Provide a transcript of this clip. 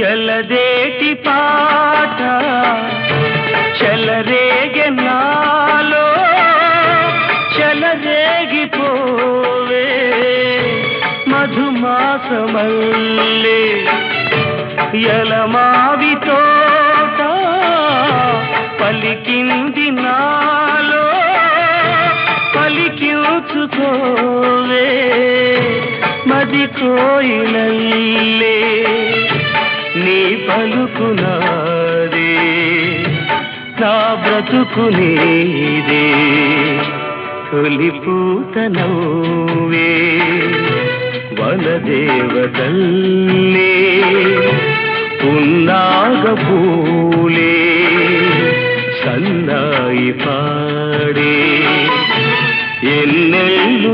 ఎలదేటి పాట చెలరేగె నాలో చెలరేగిపోవే మధుమాసమల్లే ఎలమావి తోట పలికింది నాలో పలికించుకోవే మది కోయిలల్లే నీ పలుకునాదే నా బ్రతుకు నీదే తొలి పూత నవ్వే వనదేవతల్లే పున్నాగ పూలే సన్నాయి పాడే ఎన్నెల్లు